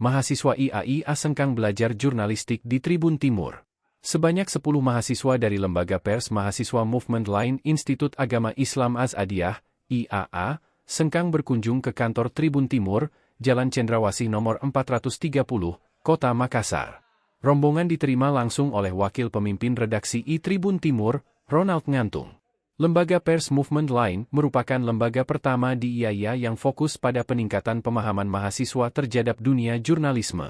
mahasiswa IAIA sengkang belajar jurnalistik di Tribun Timur. Sebanyak 10 mahasiswa dari Lembaga Pers Mahasiswa Movement Line Institut Agama Islam Az-Adiyah, IAA, sengkang berkunjung ke kantor Tribun Timur, Jalan Cendrawasih nomor 430, Kota Makassar. Rombongan diterima langsung oleh Wakil Pemimpin Redaksi Tribun Timur, Ronald Ngantung. Lembaga Pers Movement Line merupakan lembaga pertama di IAIA yang fokus pada peningkatan pemahaman mahasiswa terhadap dunia jurnalisme.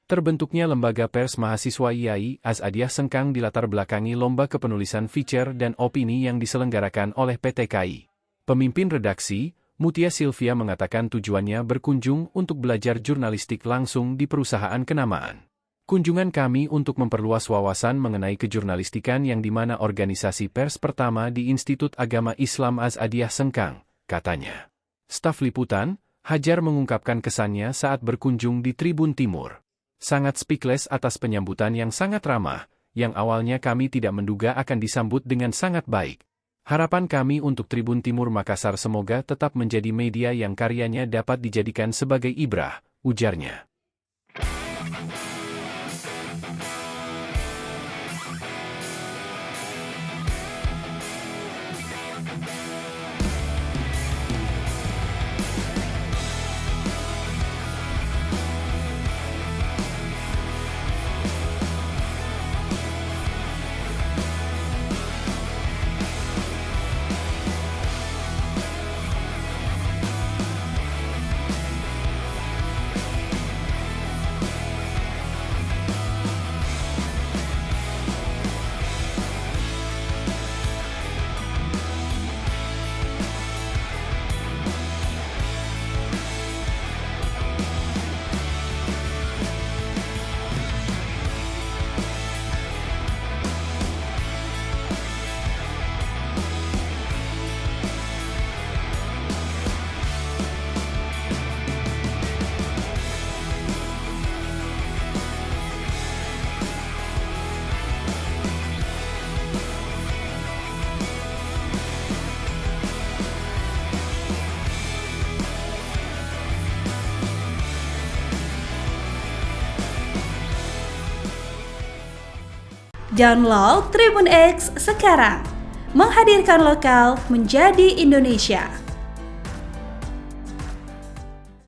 Terbentuknya Lembaga Pers Mahasiswa IAI Az-Adiyah sengkang dilatar belakangi lomba kepenulisan feature dan opini yang diselenggarakan oleh PT KAI. Pemimpin redaksi, Mutia Sylvia mengatakan tujuannya berkunjung untuk belajar jurnalistik langsung di perusahaan kenamaan. Kunjungan kami untuk memperluas wawasan mengenai kejurnalistikan yang dimana organisasi pers pertama di Institut Agama Islam Az-Adiyah sengkang, katanya. Staf liputan, Hajar mengungkapkan kesannya saat berkunjung di Tribun Timur. Sangat speechless atas penyambutan yang sangat ramah, yang awalnya kami tidak menduga akan disambut dengan sangat baik. Harapan kami untuk Tribun Timur Makassar semoga tetap menjadi media yang karyanya dapat dijadikan sebagai ibrah, ujarnya. Download Tribun X sekarang, menghadirkan lokal menjadi Indonesia.